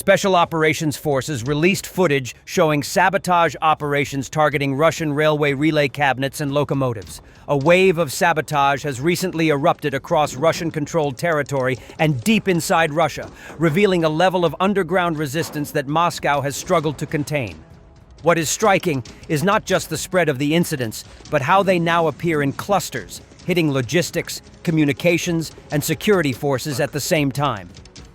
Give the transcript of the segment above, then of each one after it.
Special Operations Forces released footage showing sabotage operations targeting Russian railway relay cabinets and locomotives. A wave of sabotage has recently erupted across Russian-controlled territory and deep inside Russia, revealing a level of underground resistance that Moscow has struggled to contain. What is striking is not just the spread of the incidents, but how they now appear in clusters, hitting logistics, communications, and security forces at the same time.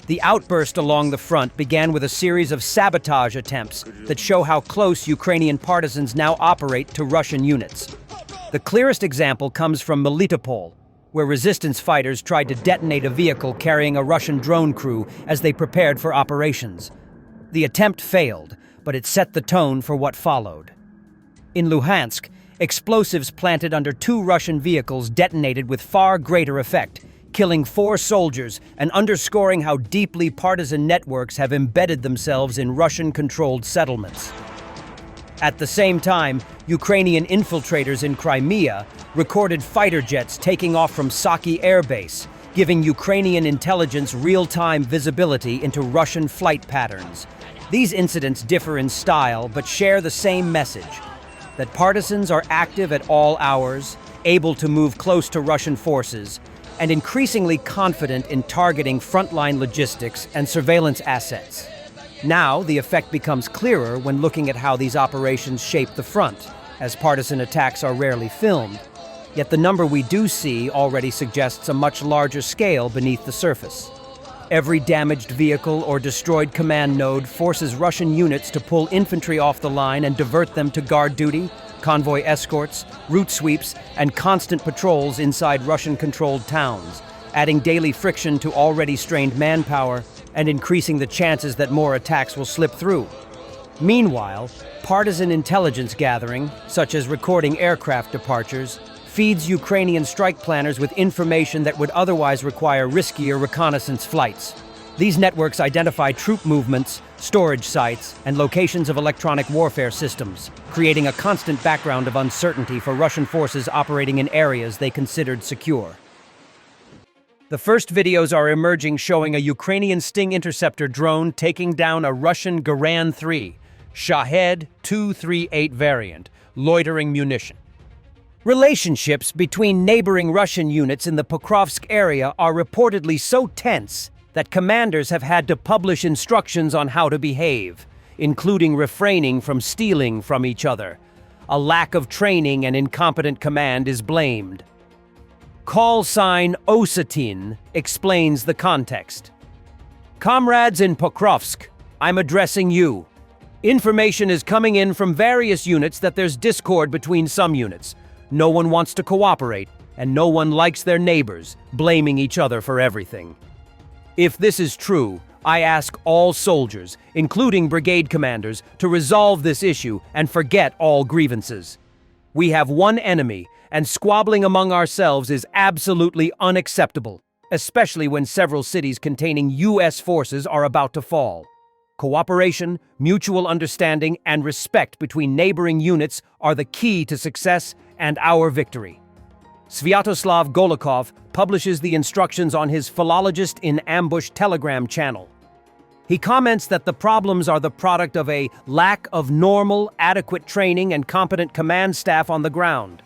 The outburst along the front began with a series of sabotage attempts that show how close Ukrainian partisans now operate to Russian units. The clearest example comes from Melitopol, where resistance fighters tried to detonate a vehicle carrying a Russian drone crew as they prepared for operations. The attempt failed, but it set the tone for what followed. In Luhansk, explosives planted under 2 Russian vehicles detonated with far greater effect, killing 4 soldiers and underscoring how deeply partisan networks have embedded themselves in Russian-controlled settlements. At the same time, Ukrainian infiltrators in Crimea recorded fighter jets taking off from Saki Air Base, giving Ukrainian intelligence real-time visibility into Russian flight patterns. These incidents differ in style but share the same message: that partisans are active at all hours, able to move close to Russian forces, and increasingly confident in targeting frontline logistics and surveillance assets. Now, the effect becomes clearer when looking at how these operations shape the front, as partisan attacks are rarely filmed. Yet the number we do see already suggests a much larger scale beneath the surface. Every damaged vehicle or destroyed command node forces Russian units to pull infantry off the line and divert them to guard duty, convoy escorts, route sweeps, and constant patrols inside Russian-controlled towns, adding daily friction to already strained manpower and increasing the chances that more attacks will slip through. Meanwhile, partisan intelligence gathering, such as recording aircraft departures, feeds Ukrainian strike planners with information that would otherwise require riskier reconnaissance flights. These networks identify troop movements, storage sites, and locations of electronic warfare systems, creating a constant background of uncertainty for Russian forces operating in areas they considered secure. The first videos are emerging showing a Ukrainian Sting interceptor drone taking down a Russian Garan 3, Shahed 238 variant, loitering munition. Relationships between neighboring Russian units in the Pokrovsk area are reportedly so tense that commanders have had to publish instructions on how to behave, including refraining from stealing from each other. A lack of training and incompetent command is blamed. Call sign Osatin explains the context. Comrades in Pokrovsk, I'm addressing you. Information is coming in from various units that there's discord between some units. No one wants to cooperate, and no one likes their neighbors, blaming each other for everything. If this is true, I ask all soldiers, including brigade commanders, to resolve this issue and forget all grievances. We have one enemy, and squabbling among ourselves is absolutely unacceptable, especially when several cities containing U.S. forces are about to fall. Cooperation, mutual understanding, and respect between neighboring units are the key to success and our victory. Sviatoslav Golikov publishes the instructions on his Philologist in Ambush Telegram channel. He comments that the problems are the product of a lack of normal, adequate training and competent command staff on the ground.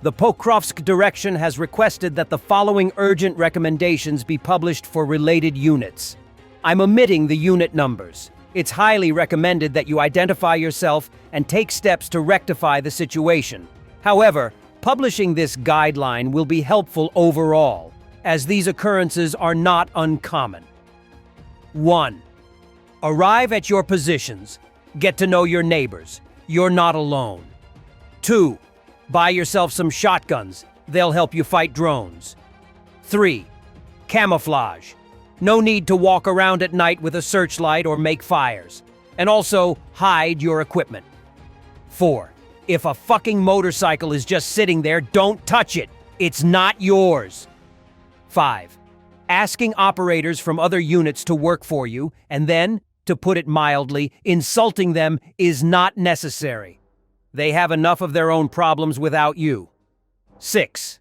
The Pokrovsk direction has requested that the following urgent recommendations be published for related units. I'm omitting the unit numbers. It's highly recommended that you identify yourself and take steps to rectify the situation. However, publishing this guideline will be helpful overall, as these occurrences are not uncommon. 1. Arrive at your positions. Get to know your neighbors. You're not alone. 2. Buy yourself some shotguns. They'll help you fight drones. 3. Camouflage. No need to walk around at night with a searchlight or make fires. And also, hide your equipment. 4. If a fucking motorcycle is just sitting there, don't touch it. It's not yours. 5. Asking operators from other units to work for you, and then, to put it mildly, insulting them is not necessary. They have enough of their own problems without you. 6.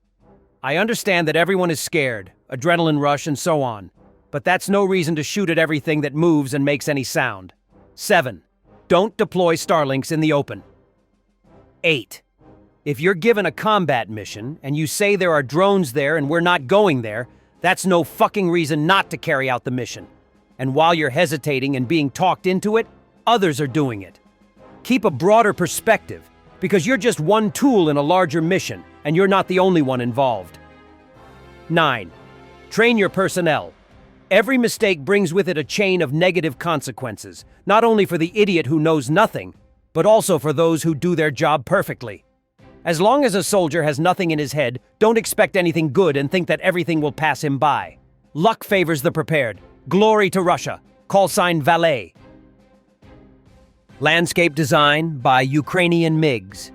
I understand that everyone is scared, adrenaline rush, and so on. but that's no reason to shoot at everything that moves and makes any sound. 7. Don't deploy Starlinks in the open. 8. If you're given a combat mission and you say there are drones there and we're not going there, that's no fucking reason not to carry out the mission. And while you're hesitating and being talked into it, others are doing it. Keep a broader perspective, because you're just one tool in a larger mission, and you're not the only one involved. 9. Train your personnel. Every mistake brings with it a chain of negative consequences, not only for the idiot who knows nothing, but also for those who do their job perfectly. As long as a soldier has nothing in his head, don't expect anything good and think that everything will pass him by. Luck favors the prepared. Glory to Russia. Call sign Valet. Landscape design by Ukrainian MiGs.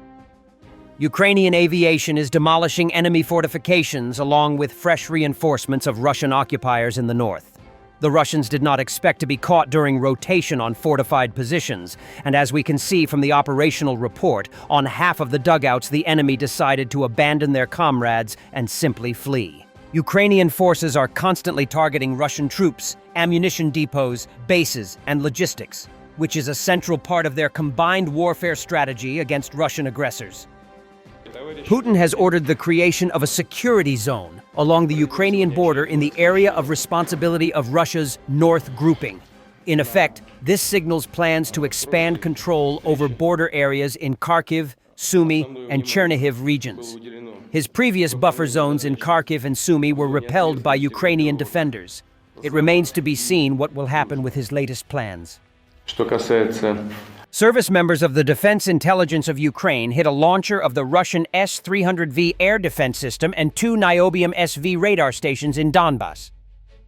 Ukrainian aviation is demolishing enemy fortifications along with fresh reinforcements of Russian occupiers in the north. The Russians did not expect to be caught during rotation on fortified positions, and as we can see from the operational report, on half of the dugouts the enemy decided to abandon their comrades and simply flee. Ukrainian forces are constantly targeting Russian troops, ammunition depots, bases, and logistics, which is a central part of their combined warfare strategy against Russian aggressors. Putin has ordered the creation of a security zone along the Ukrainian border in the area of responsibility of Russia's North Grouping. In effect, this signals plans to expand control over border areas in Kharkiv, Sumy, and Chernihiv regions. His previous buffer zones in Kharkiv and Sumy were repelled by Ukrainian defenders. It remains to be seen what will happen with his latest plans. Service members of the Defense Intelligence of Ukraine hit a launcher of the Russian S-300V air defense system and 2 Niobium SV radar stations in Donbass.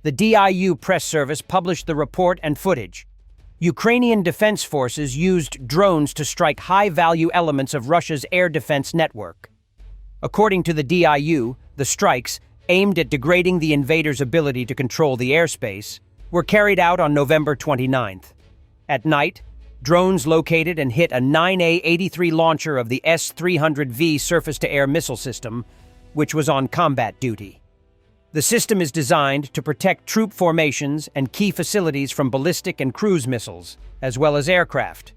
The DIU press service published the report and footage. Ukrainian defense forces used drones to strike high-value elements of Russia's air defense network. According to the DIU, the strikes, aimed at degrading the invaders' ability to control the airspace, were carried out on November 29th. At night, drones located and hit a 9A-83 launcher of the S-300V surface-to-air missile system, which was on combat duty. The system is designed to protect troop formations and key facilities from ballistic and cruise missiles, as well as aircraft.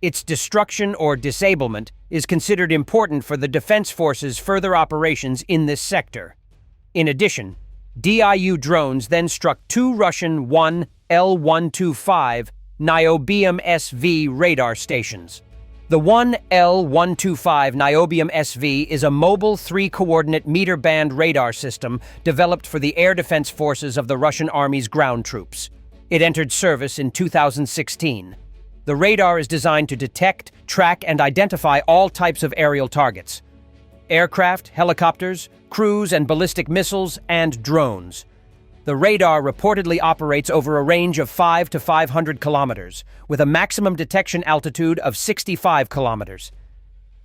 Its destruction or disablement is considered important for the Defense Force's further operations in this sector. In addition, DIU drones then struck 2 Russian 1L-125 Niobium SV radar stations. The 1L-125 Niobium SV is a mobile 3-coordinate meter-band radar system developed for the air defense forces of the Russian Army's ground troops. It entered service in 2016. The radar is designed to detect, track, and identify all types of aerial targets: aircraft, helicopters, cruise and ballistic missiles, and drones. The radar reportedly operates over a range of 5 to 500 kilometers, with a maximum detection altitude of 65 kilometers.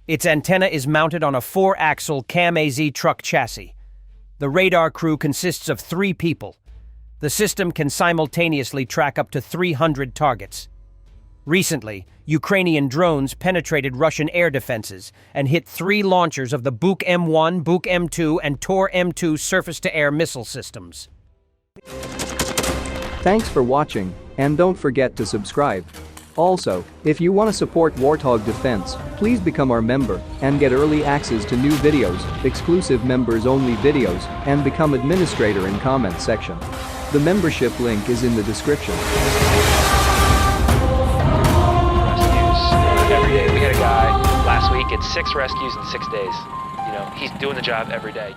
Its antenna is mounted on a 4-axle CAM-AZ truck chassis. The radar crew consists of 3 people. The system can simultaneously track up to 300 targets. Recently, Ukrainian drones penetrated Russian air defenses and hit 3 launchers of the Buk M1, Buk M2, and Tor M2 surface-to-air missile systems. Thanks for watching, and don't forget to subscribe. Also, if you want to support Warthog Defense, please become our member and get early access to new videos, exclusive members-only videos, and become administrator in comment section. The membership link is in the description. Every day. We had a guy last week, it's 6 rescues in 6 days. You know, he's doing the job every day.